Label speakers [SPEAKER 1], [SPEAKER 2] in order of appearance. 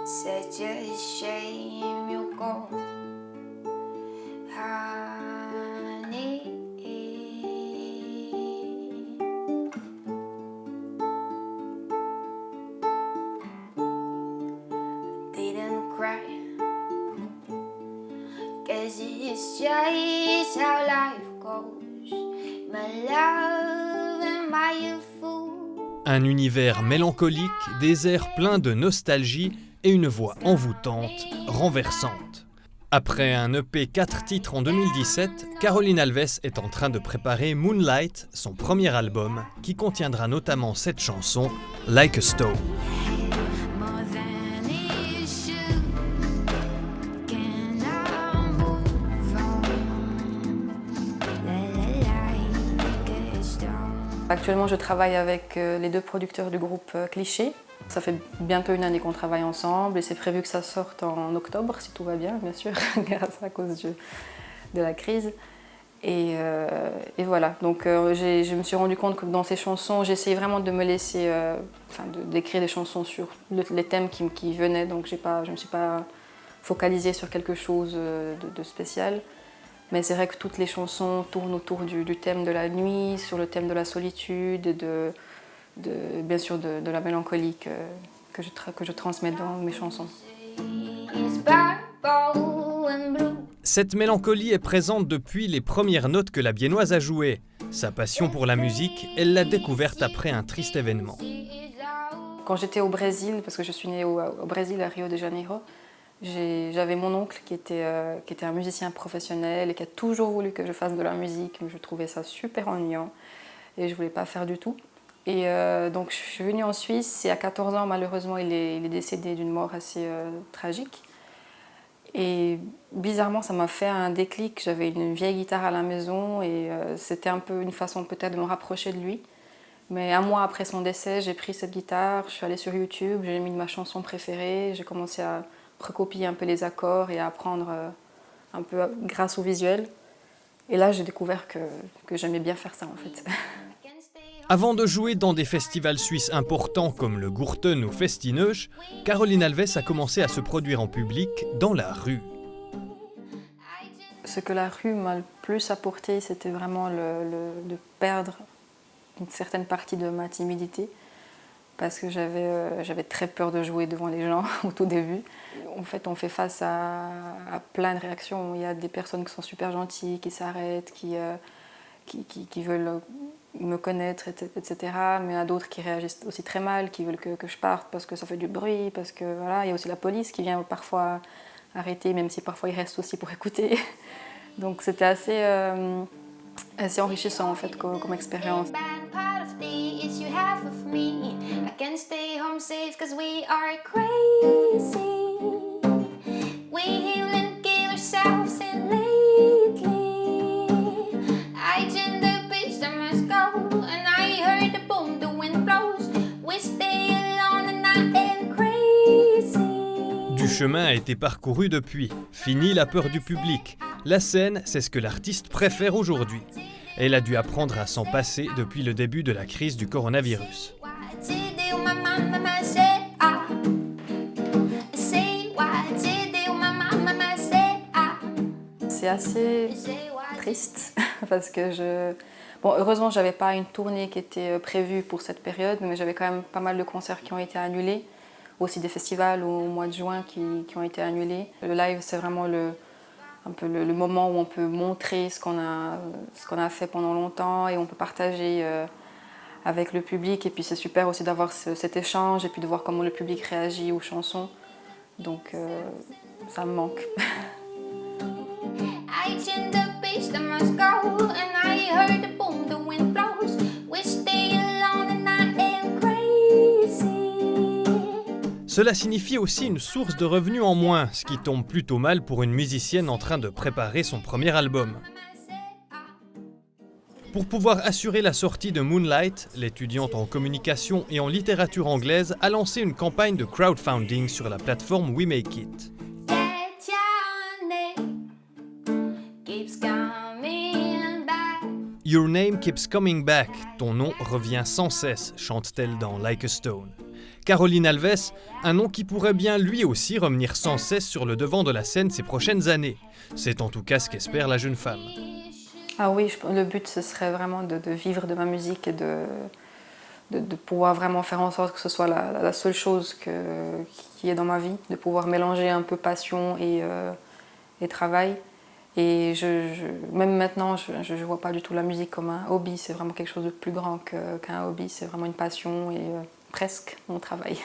[SPEAKER 1] Such a shame you go, honey. Didn't cry, 'cause it's just how life goes. My love and my youthful.
[SPEAKER 2] Un univers mélancolique, des airs pleins de nostalgie et une voix envoûtante, renversante. Après un EP 4 titres en 2017, Caroline Alves est en train de préparer Moonlight, son premier album, qui contiendra notamment cette chanson, Like a Stone.
[SPEAKER 1] More than it should. Can I move on? Like a stone.
[SPEAKER 3] Actuellement, je travaille avec les deux producteurs du groupe Cliché. Ça fait bientôt une année qu'on travaille ensemble et c'est prévu que ça sorte en octobre, si tout va bien, bien sûr, grâce à cause de la crise. Et voilà, donc je me suis rendu compte que dans ces chansons, j'essayais vraiment de me laisser, d'écrire des chansons sur les thèmes qui venaient, donc je ne me suis pas focalisée sur quelque chose de spécial. Mais c'est vrai que toutes les chansons tournent autour du thème de la nuit, sur le thème de la solitude, bien sûr de la mélancolie que je transmets dans mes chansons.
[SPEAKER 1] It's purple and blue.
[SPEAKER 2] Cette mélancolie est présente depuis les premières notes que la Biennoise a jouées. Sa passion pour la musique, elle l'a découverte après un triste événement.
[SPEAKER 3] Quand j'étais au Brésil, parce que je suis née au Brésil, à Rio de Janeiro, j'avais mon oncle qui était un musicien professionnel et qui a toujours voulu que je fasse de la musique, mais je trouvais ça super ennuyant et je ne voulais pas faire du tout. Et donc je suis venue en Suisse et à 14 ans, malheureusement, il est décédé d'une mort assez tragique. Et bizarrement, ça m'a fait un déclic. J'avais une vieille guitare à la maison et c'était un peu une façon peut-être de me rapprocher de lui. Mais un mois après son décès, j'ai pris cette guitare, je suis allée sur YouTube, j'ai mis ma chanson préférée, j'ai commencé à recopier un peu les accords et à apprendre un peu grâce au visuel. Et là, j'ai découvert que j'aimais bien faire ça en fait.
[SPEAKER 2] Avant de jouer dans des festivals suisses importants comme le Gurten ou Festineuch, Caroline Alves a commencé à se produire en public dans la rue.
[SPEAKER 3] Ce que la rue m'a le plus apporté, c'était vraiment de perdre une certaine partie de ma timidité. Parce que j'avais très peur de jouer devant les gens au tout début. En fait, on fait face à plein de réactions. Il y a des personnes qui sont super gentilles, qui s'arrêtent, qui veulent me connaître, etc. Mais il y a d'autres qui réagissent aussi très mal, qui veulent que je parte parce que ça fait du bruit, parce que voilà. Il y a aussi la police qui vient parfois arrêter, même si parfois ils restent aussi pour écouter. Donc c'était assez enrichissant en fait comme expérience.
[SPEAKER 1] Bad part of the is you have with me. I can stay home safe 'cause we are crazy. We heal and kill ourselves and lately I joined the beach, I must go. And I heard the boom, the wind blows. We stay alone and I am crazy.
[SPEAKER 2] Du chemin a été parcouru depuis. Fini la peur du public. La scène, c'est ce que l'artiste préfère aujourd'hui. Elle a dû apprendre à s'en passer depuis le début de la crise du coronavirus.
[SPEAKER 3] C'est assez triste parce que heureusement, j'avais pas une tournée qui était prévue pour cette période, mais j'avais quand même pas mal de concerts qui ont été annulés, aussi des festivals au mois de juin qui ont été annulés. Le live, c'est vraiment un peu le moment où on peut montrer ce qu'on a fait pendant longtemps et on peut partager avec le public. Et puis c'est super aussi d'avoir cet échange et puis de voir comment le public réagit aux chansons. Donc ça me manque.
[SPEAKER 1] I joined the beach, I must go. And I heard the boom, the wind blows. We stay alone and I am crazy.
[SPEAKER 2] Cela signifie aussi une source de revenus en moins, ce qui tombe plutôt mal pour une musicienne en train de préparer son premier album. Pour pouvoir assurer la sortie de Moonlight, l'étudiante en communication et en littérature anglaise a lancé une campagne de crowdfunding sur la plateforme We Make It.
[SPEAKER 1] That your name keeps coming back.
[SPEAKER 2] Your name keeps coming back, ton nom revient sans cesse, chante-t-elle dans Like a Stone. Caroline Alves, un nom qui pourrait bien lui aussi revenir sans cesse sur le devant de la scène ces prochaines années. C'est en tout cas ce qu'espère la jeune femme.
[SPEAKER 3] Ah oui, le but ce serait vraiment de vivre de ma musique et de pouvoir vraiment faire en sorte que ce soit la seule chose qui est dans ma vie, de pouvoir mélanger un peu passion et travail. Et même maintenant, je ne vois pas du tout la musique comme un hobby, c'est vraiment quelque chose de plus grand qu'un hobby, c'est vraiment une passion et presque mon travail.